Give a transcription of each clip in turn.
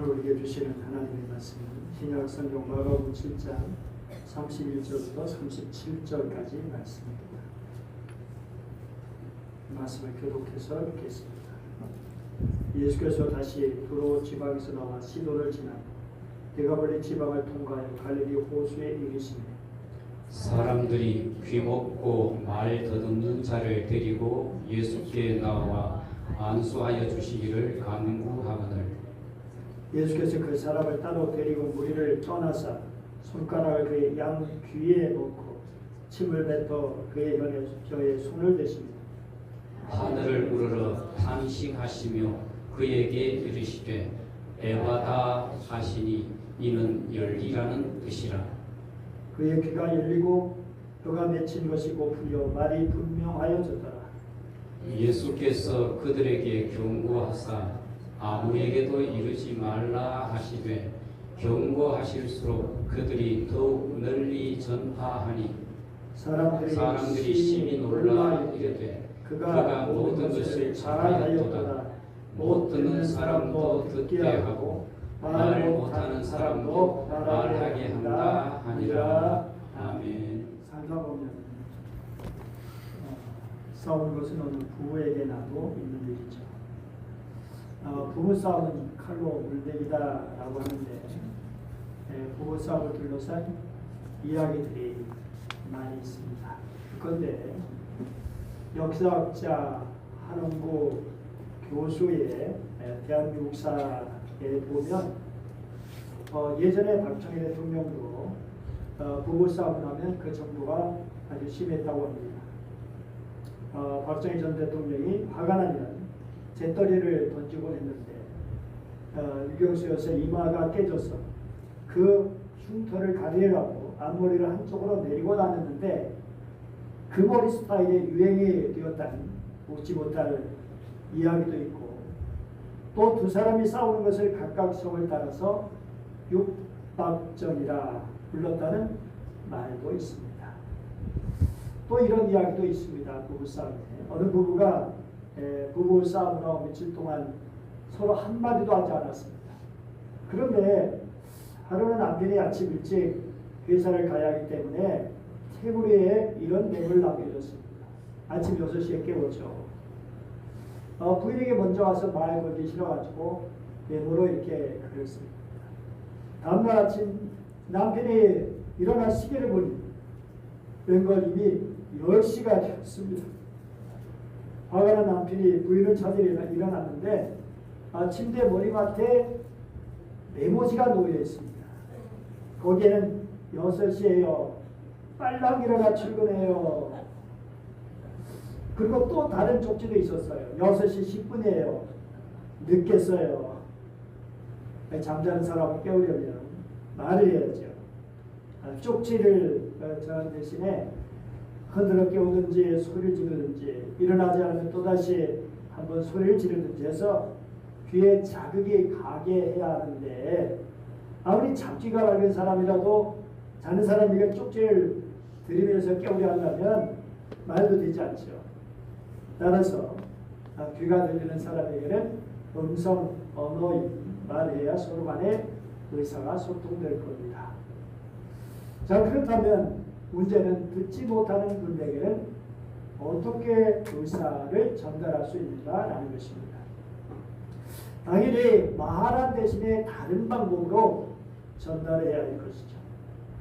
오늘 우리에게 주시는 하나님의 말씀은 신약 성경 마가복음 7장 31절부터 37절까지 말씀입니다. 말씀을 교독해서 읽겠습니다. 예수께서 다시 두로 지방에서 나와 시도를 지나 데가볼리 지방을 통과하여 갈릴리 호수에 이르시매 사람들이 귀먹고 말 더듬는 자를 데리고 예수께 나와 안수하여 주시기를 간구하거늘 예수께서 그 사람을 따로 데리고 무리를 떠나사 손가락을 그의 양 귀에 놓고 침을 뱉어 그의 혀에 손을 대십니다. 하늘을 우러러 탄식하시며 그에게 이르시되 에바다 하시니 이는 열리라는 뜻이라. 그의 귀가 열리고 혀가 맺힌 것이 곧 풀려 말이 분명하여졌더라. 예수께서 그들에게 경고하사 아무에게도 이르지 말라 하시되 경고하실수록 그들이 더욱 널리 전파하니 사람들이 심히 놀라 이르되 그가 모든 것을 잘하였도다. 못 듣는 사람도 듣게 하고 말 못하는 사람도 말하게 한다 하니라. 아멘. 살다 보면 싸우는 것은 어느 부부에게 나도 있는 일이죠. 부부 싸움은 칼로 물베기다라고 하는데 부부 싸움을 둘러싼 이야기들이 많이 있습니다. 그런데 역사학자 한홍구 교수의 대한민국사에 보면 예전에 박정희 대통령도 부부 싸움을 하면 그 정도가 아주 심했다고 합니다. 박정희 전 대통령이 화가 나면 재떨이를 던지곤 했는데 유경수여서 이마가 깨져서 그 흉터를 가리려고 앞머리를 한쪽으로 내리고 다녔는데 그 머리 스타일의 유행이 되었다는 웃지 못할 이야기도 있고 또 두 사람이 싸우는 것을 각각 성을 따라서 육박전이라 불렀다는 말도 있습니다. 또 이런 이야기도 있습니다. 부부싸움에 어느 부부가 부부싸움으로 며칠 동안 서로 한마디도 하지 않았습니다. 그런데 하루는 남편이 아침 일찍 회사를 가야 하기 때문에 테이블 이런 맵을 남겨줬습니다. 아침 6시에 깨웠죠. 부인에게 먼저 와서 말 걸기 싫어가지고 메모로 이렇게 그렸습니다. 다음날 아침 남편이 일어나 시계를 보니 웬걸 이미 10시가 되었습니다. 화가 난 남편이 부인을 찾으려 일어났는데 침대 머리맡에 메모지가 놓여 있습니다. 거기에는 6시에요. 빨랑 일어나 출근해요. 그리고 또 다른 쪽지도 있었어요. 6시 10분이에요. 늦겠어요. 잠자는 사람을 깨우려면 말을 해야죠. 쪽지를 전 대신에 흔들어 깨우든지 소리를 지르든지 일어나지 않으면 또다시 한번 소리를 지르든지 해서 귀에 자극이 가게 해야 하는데 아무리 잡기가 밝은 사람이라도 자는 사람에게 쪽지를 들이면서 깨우려 한다면 말도 되지 않죠. 따라서 귀가 들리는 사람에게는 음성 언어인 말해야 서로 간에 의사가 소통될 겁니다. 자, 그렇다면 문제는 듣지 못하는 분에게는 어떻게 의사를 전달할 수 있는가라는 것입니다. 당연히 말한 대신에 다른 방법으로 전달해야 할 것이죠.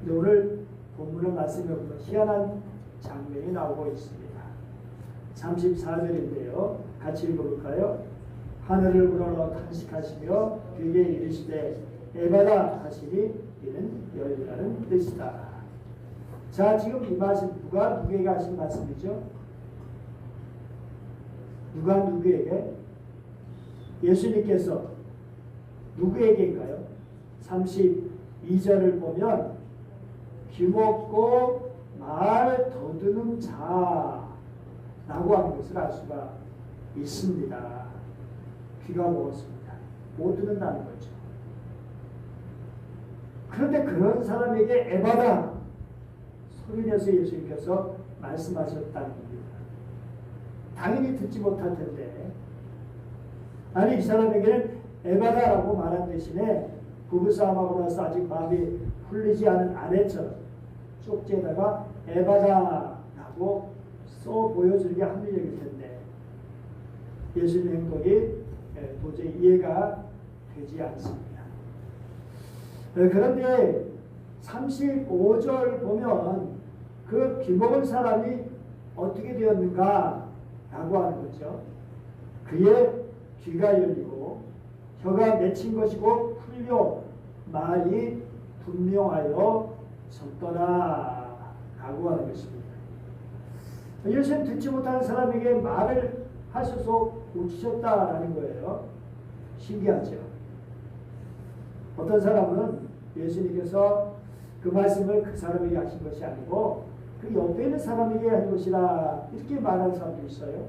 근데 오늘 본문의 말씀에 보면 희한한 장면이 나오고 있습니다. 34절인데요. 같이 읽어볼까요? 하늘을 우러러 탄식하시며 그에게 이르시되 에바다 하시니 이는 열리라는 뜻이다. 자, 지금 이 말씀 누가 누구에게 하신 말씀이죠? 누가 누구에게? 예수님께서 누구에게인가요? 32절을 보면 귀먹고 말 더듬는 자라고 하는 것을 알 수가 있습니다. 귀가 먹었습니다. 못 듣는다는 거죠. 그런데 그런 사람에게 에바다 소리내서 예수님께서 말씀하셨다는 겁니다. 당연히 듣지 못할 텐데 아니 이 사람에게는 에바다라고 말한 대신에 부부싸움하고 나서 아직 마음이 풀리지 않은 아내처럼 쪽지에다가 에바다라고 써 보여주는 게 합리적일 텐데 예수님 행동이 도저히 이해가 되지 않습니다. 그런데 35절 보면 그 귀먹은 사람이 어떻게 되었는가 라고 하는 거죠. 그의 귀가 열리고 혀가 맺힌 것이고 풀려 말이 분명하여 섰더라 라고 하는 것입니다. 예수님 듣지 못하는 사람에게 말을 하셔서 고치셨다라는 거예요. 신기하죠. 어떤 사람은 예수님께서 그 말씀을 그 사람에게 하신 것이 아니고 그 옆에 있는 사람에게 한 것이라 이렇게 말하는 사람도 있어요.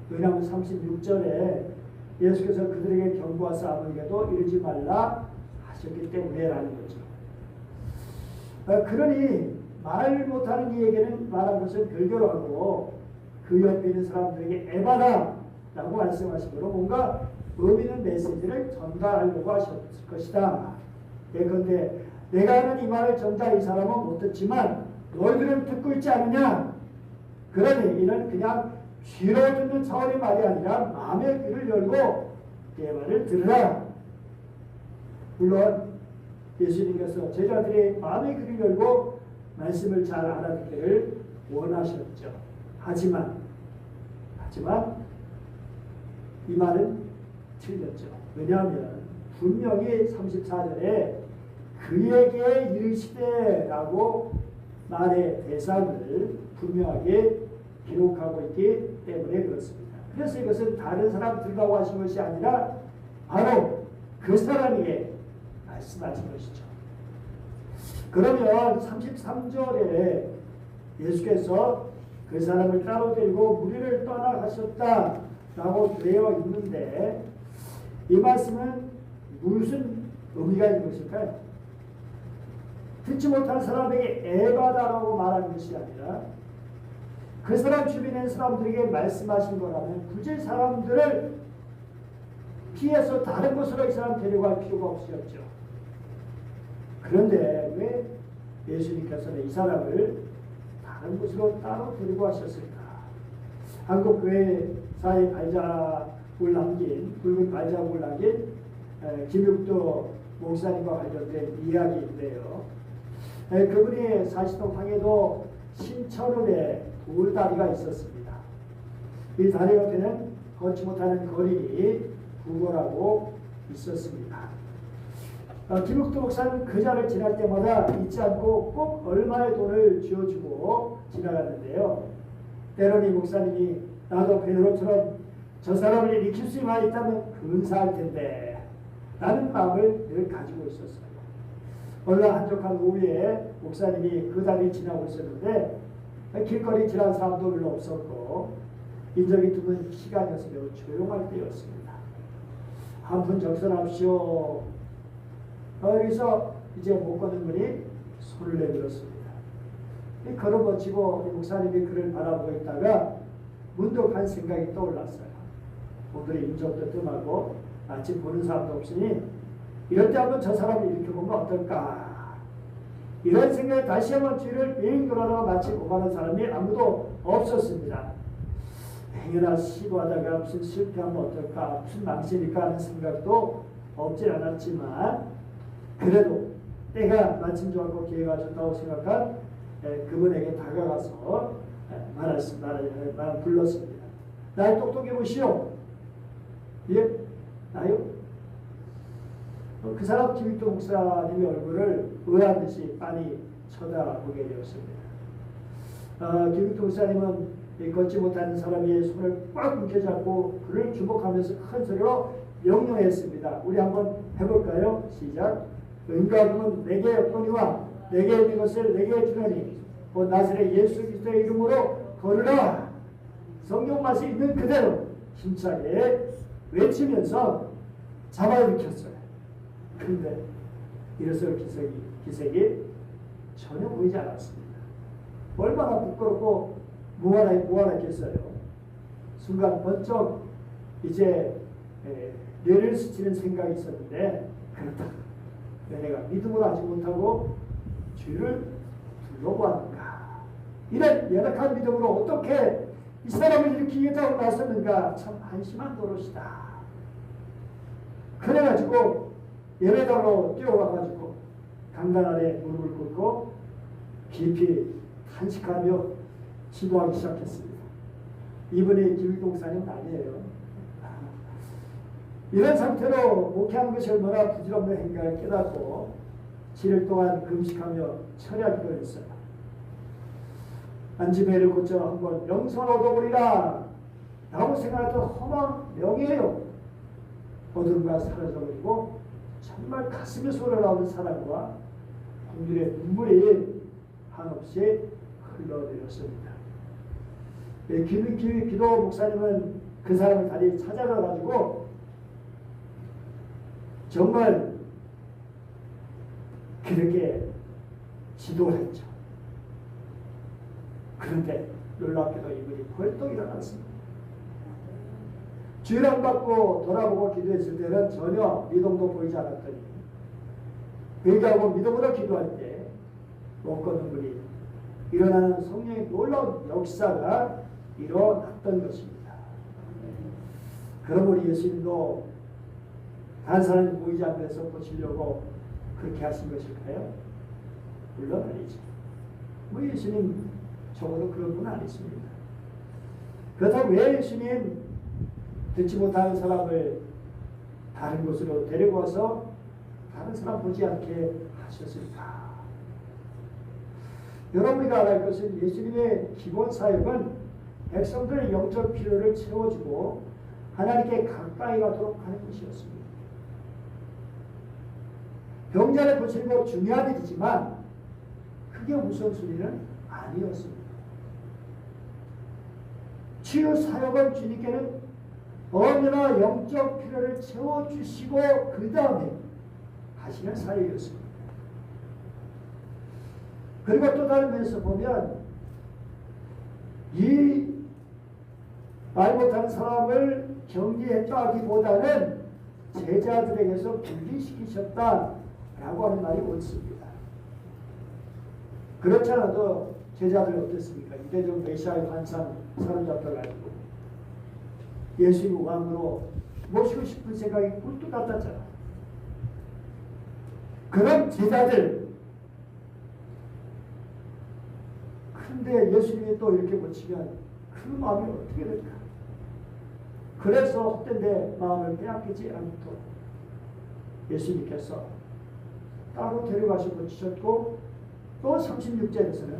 왜냐하면 36절에 예수께서 그들에게 경고하사 아무에게도 이르지 말라 하셨기 때문에라는 거죠. 그러니 말 못하는 이에게는 말한 것을 별개로 하고 그 옆에 있는 사람들에게 에바다라고 말씀하신 거로 뭔가 의미 있는 메시지를 전달하려고 하셨을 것이다. 예컨대 내가 하는 이 말을 정작 이 사람은 못 듣지만 너희들은 듣고 있지 않느냐. 그런 얘기는 그냥 귀로 듣는 차원의 말이 아니라 마음의 귀를 열고 내 말을 들으라. 물론 예수님께서 제자들의 마음의 귀를 열고 말씀을 잘 알아듣기를 원하셨죠. 하지만 이 말은 틀렸죠. 왜냐하면 분명히 34절에 그에게 이르시되라고 말의 대상을 분명하게 기록하고 있기 때문에 그렇습니다. 그래서 이것은 다른 사람 들라고 하신 것이 아니라 바로 그 사람에게 말씀하신 것이죠. 그러면 33절에 예수께서 그 사람을 따로 데리고 무리를 떠나가셨다라고 되어 있는데 이 말씀은 무슨 의미가 있는 것일까요? 듣지 못한 사람에게 에바다라고 말하는 것이 아니라 그 사람 주변에 있는 사람들에게 말씀하신 거라면 굳이 사람들을 피해서 다른 곳으로 이 사람 데려갈 필요가 없었죠. 그런데 왜 예수님께서는 이 사람을 다른 곳으로 따로 데리고 하셨을까? 한국교회사의 발자국을 남긴 붉은 발자국을 남긴 김육도 목사님과 관련된 이야기인데요. 그분이 사시동항에도 신천읍에 돌다리가 있었습니다. 이 다리 옆에는 걷지 못하는 거린이 구걸하고 있었습니다. 김욱도 목사는 그 자를 지날 때마다 잊지 않고 꼭 얼마의 돈을 쥐어주고 지나갔는데요. 때론 이 목사님이 나도 베드로처럼 저 사람을 일으킬 수 있다면 근사할 텐데 라는 마음을 늘 가지고 있었어요. 어느 한적한 오후에 목사님이 그 다리를 지나고 있었는데 길거리 지난 사람도 별로 없었고 인적이 드문 시간이어서 매우 조용할 때였습니다. 한 푼 적선합시오. 여기서 이제 못 걷는 분이 손을 내밀었습니다. 걸어버치고 목사님이 그를 바라보고 있다가 문득 한 생각이 떠올랐어요. 오늘의 인적도 뜸하고 마침 보는 사람도 없으니 이럴 때 한번 저 사람을 이렇게 보면 어떨까. 이런 생각에 다시 한번 뒤를 빙 돌아다가 마치 오가는 사람이 아무도 없었습니다. 행여나 시도하다가 무슨 실패하면 어떨까, 무슨 망치니까 하는 생각도 없지 않았지만 그래도 때가 마침 좋았고 기회가 좋다고 생각한 그분에게 다가가서 말을 불렀습니다. 날 똑똑해 보시오. 예? 나요? 그 사람 김익도 목사님의 얼굴을 의아한 듯이 빤히 쳐다보게 되었습니다. 김익도 목사님은 걷지 못하는 사람의 손을 꽉 움켜잡고 그를 주목하면서 큰 소리로 명령했습니다. 우리 한번 해볼까요? 시작. 은가금은 내게 없거니와 내게 있는 것을 내게 주노니 곧 나사렛 예수 그리스도의 이름으로 걸으라. 성경 맛이 있는 그대로 힘차게 외치면서 잡아일으켰어요. 그런데 일어설 기색이 전혀 보이지 않았습니다. 얼마나 부끄럽고 무안했겠어요. 순간 번쩍 이제 뇌를 스치는 생각이 있었는데 그렇다. 왜 내가 믿음을 하지 못하고 주를 둘러보았는가. 이런 연약한 믿음으로 어떻게 이 사람을 일으키겠다고 나섰는가. 참 한심한 노릇이다. 그래가지고 예배당으로 뛰어와가지고 강단 아래 무릎을 꿇고 깊이 탄식하며 기도하기 시작했습니다. 이분이 김일동사님 아니에요. 이런 상태로 목회한 것이 얼마나 부질없는 행각을 깨닫고 7일 동안 금식하며 철야기도 했어요. 안지배를 고쳐 한번 명선 얻어보리라 라고 생각했던 허망 명예요. 어둠과 사라져버리고 정말 가슴에서 우러나오는 사랑과 공들의 눈물이 한없이 흘러내렸습니다. 기도 목사님은 그 사람을 다시 찾아가가지고 정말 그렇게 지도를 했죠. 그런데 놀랍게도 이분이 벌떡 일어났습니다. 주일 안 받고 돌아보고 기도했을 때는 전혀 미동도 보이지 않았더니 회개하고 믿음으로 기도할 때 못 걷는 분이 일어나는 성령의 놀라운 역사가 일어났던 것입니다. 그럼 우리 예수님도 다른 사람이 보이지 않는 데서 고치려고 그렇게 하신 것일까요? 물론 아니죠. 뭐 예수님 적어도 그런 분 아니십니다. 그렇다고 왜 예수님 듣지 못하는 사람을 다른 곳으로 데리고 와서 다른 사람 보지 않게 하셨을까? 여러분이 알아야 할 것은 예수님의 기본 사역은 백성들의 영적 필요를 채워주고 하나님께 가까이 가도록 하는 것이었습니다. 병자를 고치는 것 중요한 일이지만 그게 우선순위는 아니었습니다. 치유 사역은 주님께는 언제나 영적 필요를 채워주시고 그 다음에 하시는 사역이었습니다. 그리고 또 다른 면에서 보면 이 말 못하는 사람을 격리했다기보다는 제자들에게서 분리시키셨다라고 하는 말이 옳습니다. 그렇지 않아도 제자들 어땠습니까? 이대종 메시아의 환상 사로잡혀가지고 예수님 왕으로 모시고 싶은 생각이 꿀뚝 같았잖아. 그런 제자들, 근데 예수님이 또 이렇게 고치면 그 마음이 어떻게 될까? 그래서 헛된데 마음을 빼앗기지 않도록 예수님께서 따로 데려가시고 고치셨고, 또 36절에서는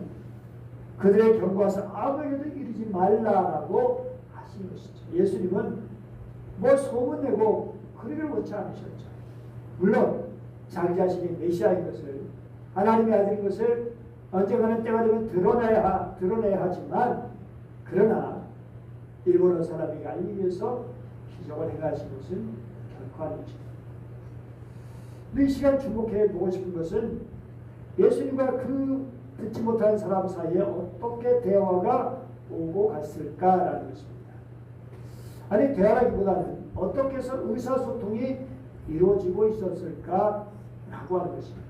그들의 경고하사 아무에게도 이르지 말라라고 하신 것이죠. 예수님은 뭐 소문내고 그러기를 원치 않으셨죠. 물론 자기 자신이 메시아인 것을, 하나님의 아들인 것을 언젠가는 때가 되면 드러내야 하지만, 그러나 일본어 사람이 알기 위해서 기적을 행하신 것은 결코 아니죠. 이 시간 주목해 보고 싶은 것은 예수님과 그 듣지 못하는 사람 사이에 어떻게 대화가 오고 갔을까라는 것입니다. 아니, 대화라기보다는 어떻게 해서 의사소통이 이루어지고 있었을까라고 하는 것입니다.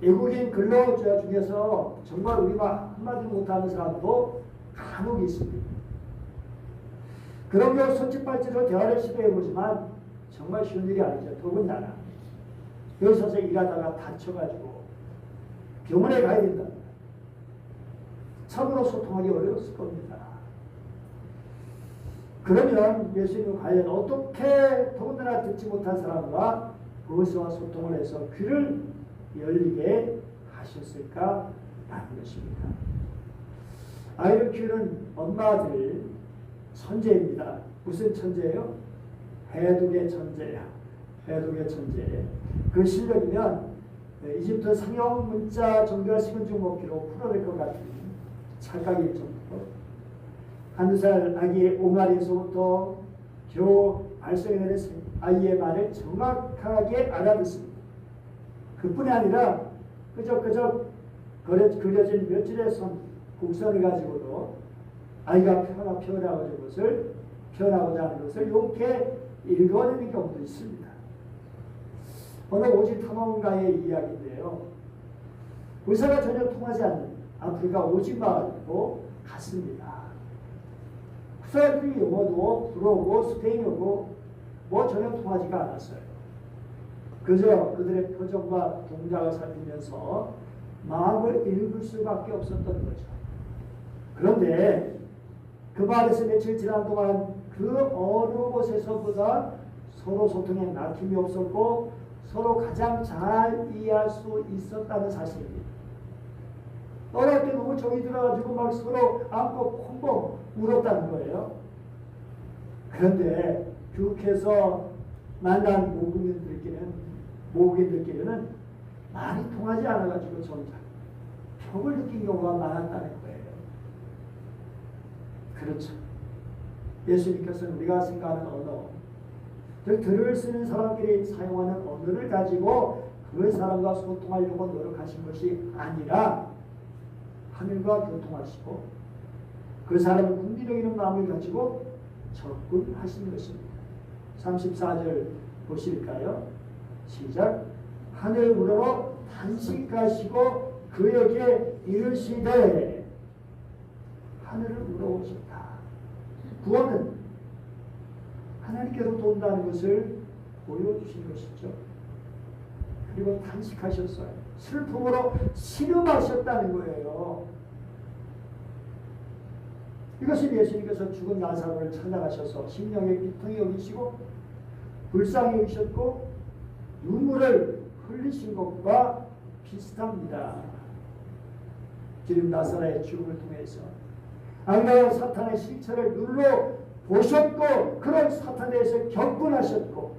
외국인 근로자 중에서 정말 우리가 한마디 못하는 사람도 간혹 있습니다. 그런 경우 손짓발짓으로 대화를 시도해보지만 정말 쉬운 일이 아니죠. 더군다나 여기 서서 일하다가 다쳐가지고 병원에 가야 된다. 참으로 소통하기 어려웠을 겁니다. 그러면 예수님은 과연 어떻게 더군다나 듣지 못한 사람과 의사와 소통을 해서 귀를 열리게 하셨을까라는 것입니다. 아이를 키우는 엄마들 천재입니다. 무슨 천재예요? 해독의 천재야. 해독의 천재. 그 실력이면 이집트 상용 문자 종교가 식은 중 먹기로 풀어낼 것 같은 착각일 정도로 한두 살 아기의 옹알이에서부터 겨우 발성해내는 아이의 말을 정확하게 알아듣습니다. 그뿐이 아니라 그저 그려진 몇 줄의 곡선을 가지고도 아이가 표현하고자 하는 것을 용케 읽어내는 경우도 있습니다. 어느 오지 탐험가의 이야기인데요. 의사가 전혀 통하지 않는 아프리카 오지 마을로 갔습니다. 그 사람들이 영어도 불어오고 스페인어고 뭐 전혀 통하지가 않았어요. 그저 그들의 표정과 동작을 살피면서 마음을 읽을 수밖에 없었던 거죠. 그런데 그 마을에서 며칠 지난 동안 그 어느 곳에서보다 서로 소통에 막힘이 없었고 서로 가장 잘 이해할 수 있었다는 사실입니다. 떠날 때 너무 정이 들어가지고 막 서로 안고 콩콩 울었다는 거예요. 그런데 교육해서 만난 모국인들끼리는 말이 통하지 않아가지고 정작 벽을 느낀 경우가 많았다는 거예요. 그렇죠. 예수님께서는 우리가 생각하는 언어, 즉 글을 쓰는 사람들이 사용하는 언어를 가지고 그 사람과 소통하려고 노력하신 것이 아니라 하늘과 교통하시고 그 사람의 궁리 여기는 마음을 가지고 접근하신 것입니다. 34절 보실까요? 시작. 하늘 우러러 탄식하시고 그에게 이르시되, 하늘을 우러오셨다. 구원은 하나님께로부터 온다는 것을 보여주신 것이죠. 그리고 탄식하셨어요. 슬픔으로 신음하셨다는 거예요. 이것은 예수님께서 죽은 나사로를 찾아가셔서 심령의 비통이 여기시고 불쌍히 여기셨고 눈물을 흘리신 것과 비슷합니다. 지금 나사로의 죽음을 통해서 악마와 사탄의 실체를 눌러 보셨고 그런 사탄에 대해서 격분하셨고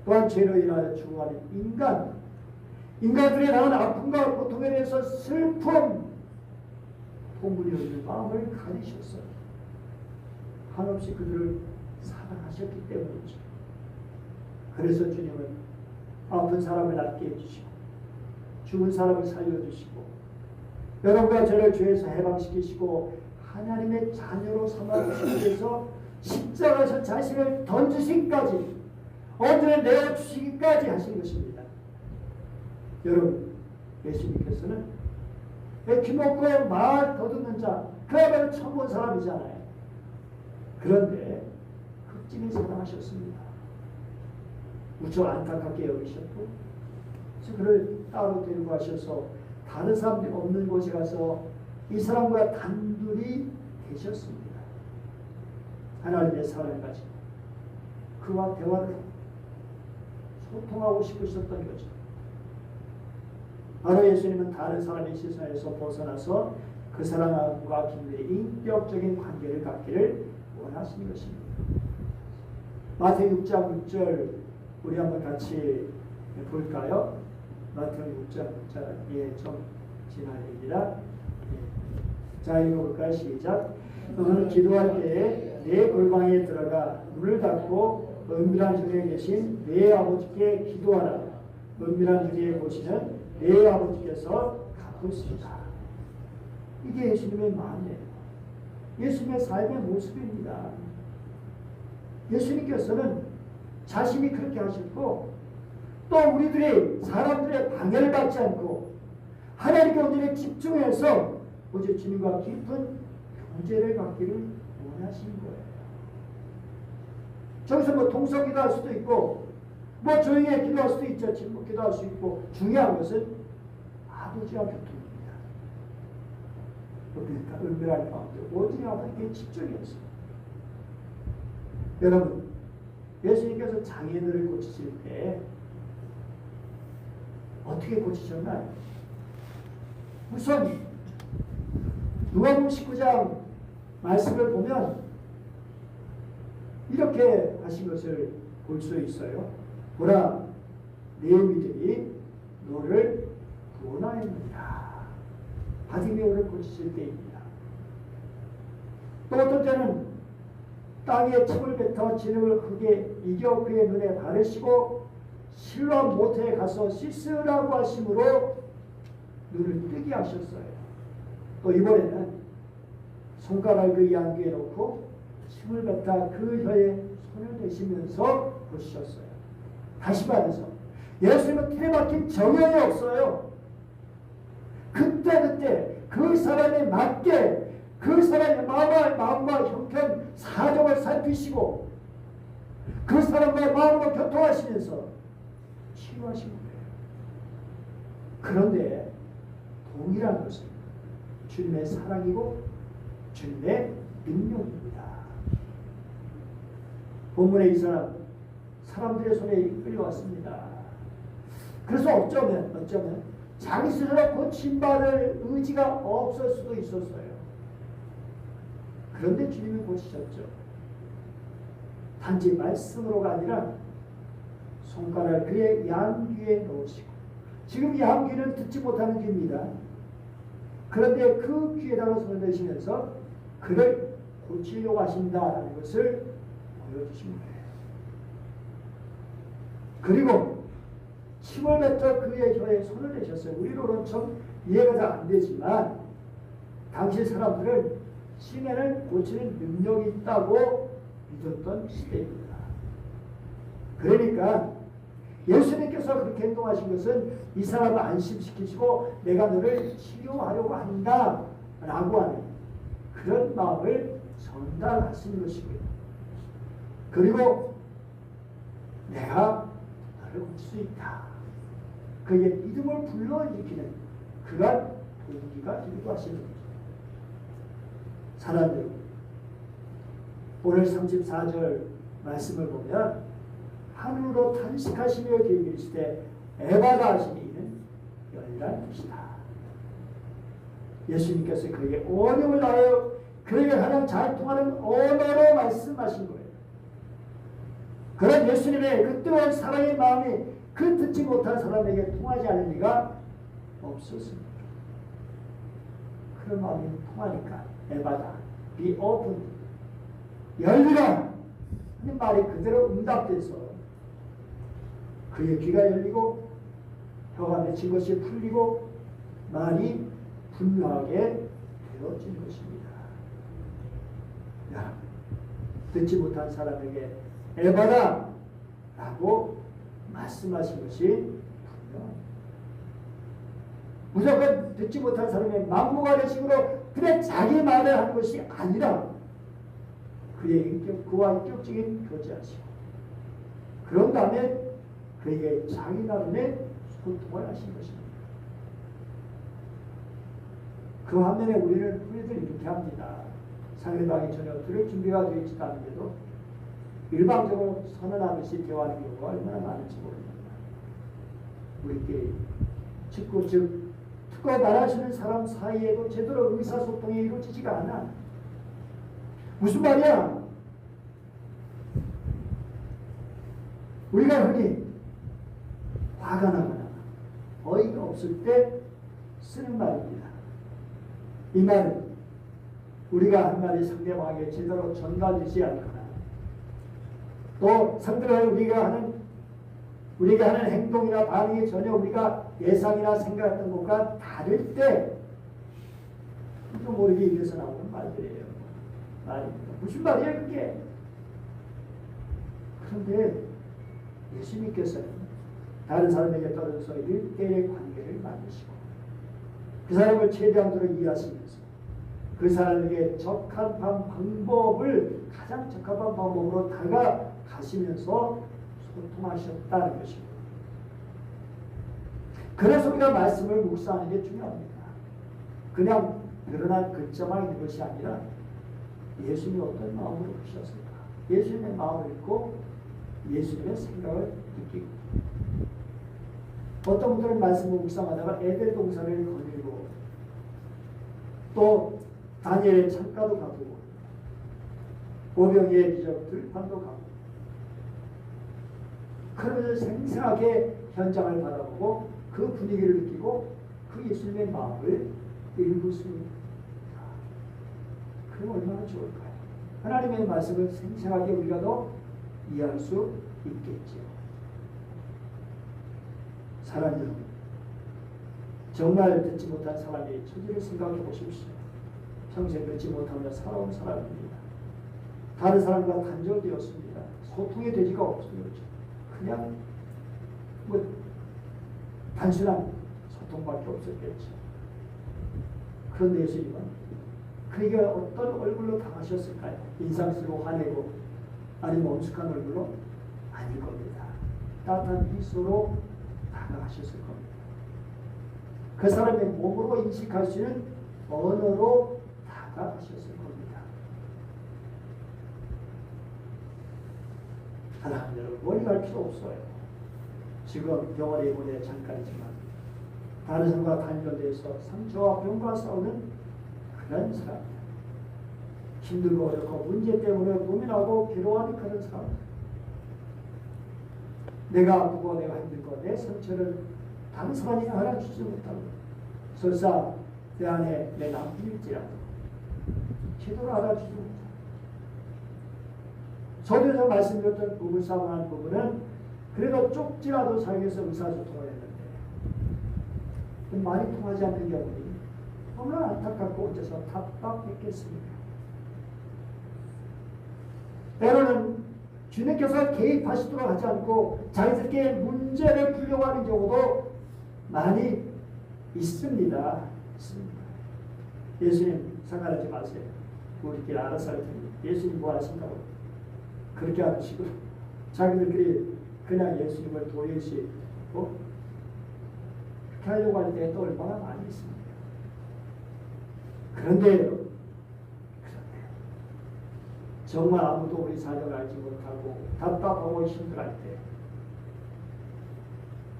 또한 죄로 인하여 죽어가는 인간들의 낳은 아픔과 고통에 대해서 슬픔, 통분이 없는 마음을 가지셨어요. 한없이 그들을 사랑하셨기 때문이죠. 그래서 주님은 아픈 사람을 낫게 해주시고 죽은 사람을 살려주시고 여러분과 저를 죄에서 해방시키시고 하나님의 자녀로 삼아주시기 위해서 십자가에서 자신을 던지시기까지 언제 내어주시기까지 하신 것입니다. 여러분, 예수님께서는 귀먹고 말 더듬는 자, 그야말로 처음 본 사람이잖아요. 그런데 극진히 사랑하셨습니다. 무척 안타깝게 여기셨고 그를 따로 데리고 가셔서 다른 사람들이 없는 곳에 가서 이 사람과 단둘이 계셨습니다. 하나님의 사랑을 가지고 그와 대화를 소통하고 싶으셨던 거죠. 바로 예수님은 다른 사람의 시선에서 벗어나서 그 사람과 긴밀히 인격적인 관계를 갖기를 원하시는 것입니다. 마태복음 6장 6절 우리 한번 같이 볼까요? 마태복음 6장 6절 좀 지나갑니다. 자, 읽어볼까요? 시작. 너는 기도할 때에 내 골방에 들어가 문을 닫고 은밀한 중에 계신 내 아버지께 기도하라. 은밀한 중에 보시는 내 아버지께서 갚으시리라. 이게 예수님의 마음이에요. 예수님의 삶의 모습입니다. 예수님께서는 자신이 그렇게 하셨고 또 우리들이 사람들의 방해를 받지 않고 하나님께 온전히 집중해서 오직 주님과 깊은 교제를 갖기를 원하신 거예요. 저기서 뭐 동성 기도할 수도 있고 뭐 조용히 기도할 수도 있죠. 침묵 기도할 수 있고 중요한 것은 아버지와 교통입니다. 그러니까 은밀한 가운데 오직 아버지께 집중해서 여러분 예수님께서 장애인을 고치실 때 어떻게 고치셨나요? 우선 누가복음 19장 말씀을 보면 이렇게 하신 것을 볼 수 있어요. 보라, 내 믿음이 너를 구원하였느니라. 바디메오를 고치실 때입니다. 또 어떤 때는 땅에 침을 뱉어 진흙을 흙에 이겨 그의 눈에 바르시고 실로암 모태에 가서 씻으라고 하심으로 눈을 뜨게 하셨어요. 또 이번에는 손가락을 그 양귀에 놓고 침을 뱉어 그 혀에 손을 대시면서 보셨어요. 다시 말해서 예수님은 틀에 박힌 정형이 없어요. 그때 그 사람에 맞게 그 사람의 마음과 형편, 사정을 살피시고 그 사람과의 마음으로 교통하시면서 치유하시는 거예요. 그런데 동일한 것은 주님의 사랑이고 주님의 능력입니다. 본문에 이 사람들의 손에 끌려왔습니다. 그래서 어쩌면 자기 스스로 고침받을 의지가 없을 수도 있었어요. 그런데 주님이 보시셨죠. 단지 말씀으로가 아니라 손가락을 그의 양 귀에 넣으시고, 지금 양 귀는 듣지 못하는 귀입니다. 그런데 그 귀에다가 손을 대시면서 그를 고치려고 하신다는 것을 보여주신 거예요. 그리고 침을 뱉어 그의 혀에 손을 대셨어요. 우리로는 좀 이해가 잘 안 되지만 당시 사람들은 치매를 고치는 능력이 있다고 믿었던 시대입니다. 그러니까 예수님께서 그렇게 행동하신 것은 이 사람을 안심시키시고 내가 너를 치료하려고 한다 라고 하는 그런 마음을 전달하신 것이고요. 그리고 내가 너를 고칠 수 있다. 그의 믿음을 불러일으키는 그러한 동기가 되기도 하시는 거죠. 사랑하는 여러분, 오늘 34절 말씀을 보면 하늘로 탄식하시며 계시되 에바다 하시니 이는 열이라는 뜻이다. 예수님께서 그에게 언어를 다하여 그에게 가장 잘 통하는 언어로 말씀하신 거예요. 그런 예수님의 그 뜨거운 사랑의 마음이 그 듣지 못한 사람에게 통하지 않을 리가 없었습니다. 그런 마음이 통하니까 에바다, be open, 열리라 하는 말이 그대로 응답돼서 그의 귀가 열리고 혀가 맺힌 것이 풀리고 말이 분명하게 되어진 것입니다. 야, 듣지 못한 사람에게 에바다 라고 말씀하신 것이 분명합니다. 무조건 듣지 못한 사람의 막무가내 식으로 그냥 자기 말을 하는 것이 아니라 그와 인격적인 교제하시고 그런 다음에 그에게 자기 나름의 소통을 하신 것입니다. 그 반면에 우리는 흔히들 이렇게 합니다. 상대방이 전혀 들을 준비가 되어 있지도 않은데도 일방적으로 선언하듯이 대화하는 경우가 얼마나 많은지 모릅니다. 우리끼리 즉 특허 말하시는 사람 사이에도 제대로 의사소통이 이루어지지가 않아. 무슨 말이야? 우리가 흔히 화가 나거나 어이가 없을 때 쓰는 말입니다. 이 말은 우리가 한 말이 상대방에게 제대로 전달되지 않거나 또 상대방이 우리가 하는 행동이나 반응이 전혀 우리가 예상이나 생각했던 것과 다를 때 모르게 입에서 나오는 말들이에요. 말입니다. 무슨 말이에요 그게? 그런데 예수님께서는 다른 사람에게 떨어져서 1대1의 관계를 만드시고 그 사람을 최대한도로 이해하시면서 그 사람에게 적합한 방법을 가장 적합한 방법으로 다가가시면서 소통하셨다는 것입니다. 그래서 우리가 말씀을 묵상하는 게 중요합니다. 그냥 늘어난 글자만 있는 것이 아니라 예수님이 어떤 마음으로 보셨을까? 예수님의 마음을 읽고 예수님의 생각을 느끼고 어떤 분들은 말씀을 묵상하다가 에델 동산을 거닐고 또 다니엘의 창가도 가보고 오병이의 기적 들판도 가고 그러면서 생생하게 현장을 바라보고 그 분위기를 느끼고 그 예수님의 마음을 읽을 수 있다. 그럼 얼마나 좋을까요? 하나님의 말씀을 생생하게 우리가 더 이해할 수 있겠죠. 사랑하는 여러분, 정말 듣지 못한 사람의 처지를 생각해 보십시오. 평생 듣지 못하며 살아온 사람입니다. 다른 사람과 단절되었습니다. 소통의 되지가 없어요. 그냥 뭐 단순한 소통밖에 없었겠죠. 그런데 예수님은 그에게 어떤 얼굴로 당하셨을까요? 인상 쓰고 화내고 아니면 엄숙한 얼굴로? 아닐 겁니다. 따뜻한 미소로 다가가셨을 겁니다. 그 사람의 몸으로 인식할 수 있는 언어로 다가가셨을 겁니다. 사랑하는 여러분, 머리 갈 필요 없어요. 지금 병원에 입원해 잠깐이지만 다른 사람과 단절돼서 상처와 병과 싸우는 그런 사람, 힘들고 어렵고 문제 때문에 고민하고 괴로워하는 그런 사람, 내가 아프고 내가 힘들고 내 상처를 다른 사람이 알아주지 못하고 설사 내 안에 내 남편일지라도 제대로 알아주지 못하고 저도에서 말씀드렸던 부부싸움한 부부는 그래도 쪽지라도 사용해서 의사소통을 했는데 많이 통하지 않는 경우니 너무나 안타깝고 어째서 답답했겠습니까? 때로는 주님께서 개입하시도록 하지 않고 자기들끼리 문제를 풀려고 하는 경우도 많이 있습니다. 예수님 상관하지 마세요. 우리끼리 알아서 할 테니 예수님 뭐 하신다고 그렇게 하는 식으로 자기들끼리 그냥 예수님을 도외시 그렇게 하려고 할 때 또 얼마나 많이 있습니다. 그런데 정말 아무도 우리 사정을 알지 못하고 답답하고 힘들할 때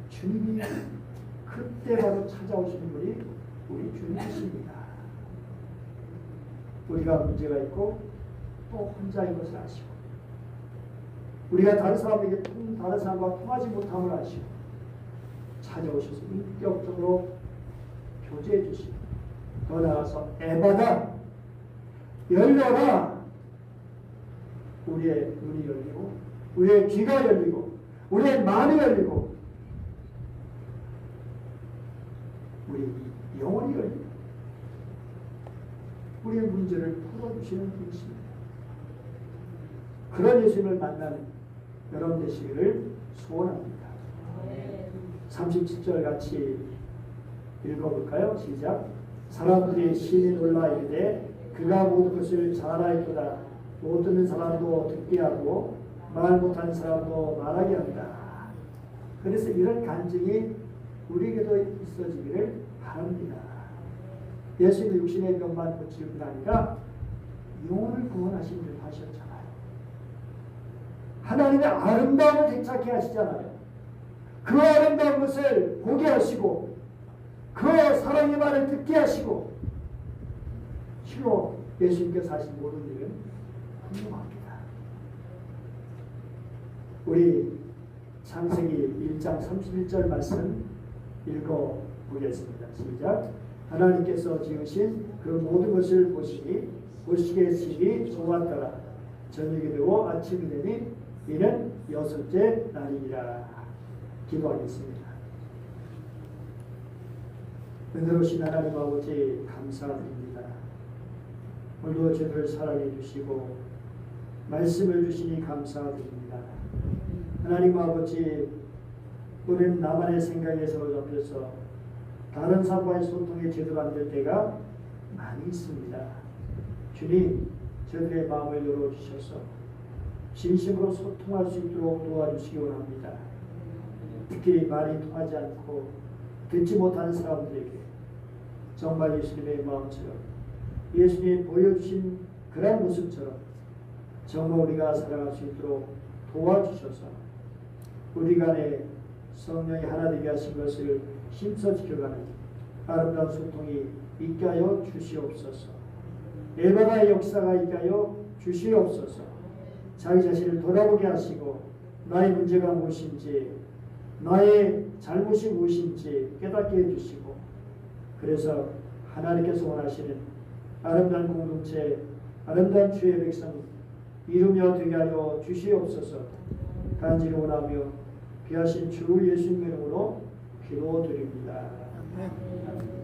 주님이 그때 바로 찾아오시는 분이 우리 주님이십니다. 우리가 문제가 있고 또 혼자인 것을 아시고 우리가 다른 사람과 통하지 못함을 아시고 찾아오셔서 인격적으로 교제해 주시고 더 나아가서 에바다 열려라. 우리의 눈이 열리고 우리의 귀가 열리고 우리의 마음이 열리고 우리 영혼이 열리고 우리의 문제를 풀어주시는 분이십니다. 그런 예수님을 만나는 여러분 되시기를 소원합니다. 37절 같이 읽어볼까요? 시작. 사람들이 심히 놀라 이르되 그가 모든 것을 잘 알아있도다. 못 듣는 사람도 듣게 하고 말 못하는 사람도 말하게 한다. 그래서 이런 간증이 우리에게도 있어지기를 바랍니다. 예수님이 육신의 병만 고칠 뿐 아니라 영혼을 구원하신 줄 하셨잖아요. 하나님의 아름다움을 되찾게 하시잖아요. 그 아름다운 것을 보게 하시고 그 사랑의 말을 듣게 하시고 실로 예수님께서 하신 모든 일은 훌륭합니다. 우리 창세기 1장 31절 말씀 읽어보겠습니다. 시작. 하나님께서 지으신 그 모든 것을 보시니 보시기에 심히 좋았더라. 저녁이 되고 아침이 되니 이는 여섯째 날이니라. 기도하겠습니다. 은혜로우신 하나님 아버지 감사드립니다. 오늘도 저희를 사랑해 주시고 말씀을 주시니 감사드립니다. 하나님 아버지, 우리는 나만의 생각에 사로잡혀서 다른 사람과의 소통이 제대로 안 될 때가 많이 있습니다. 주님, 저들의 마음을 열어주셔서 진심으로 소통할 수 있도록 도와주시기 원합니다. 특히 말이 통하지 않고 듣지 못하는 사람들에게 정말 예수님의 마음처럼 예수님이 보여주신 그런 모습처럼 정말 우리가 살아갈 수 있도록 도와주셔서 우리 간에 성령이 하나 되게 하신 것을 힘써 지켜가는 아름다운 소통이 있게 하여 주시옵소서. 에바다의 역사가 있게 하여 주시옵소서. 자기 자신을 돌아보게 하시고 나의 문제가 무엇인지 나의 잘못이 무엇인지 깨닫게 해주시고 그래서 하나님께서 원하시는 아름다운 공동체, 아름다운 주의 백성 이루며 되게 하여 주시옵소서. 간절히 원하며 귀하신 주 예수님의 이름으로 기도드립니다. 아멘.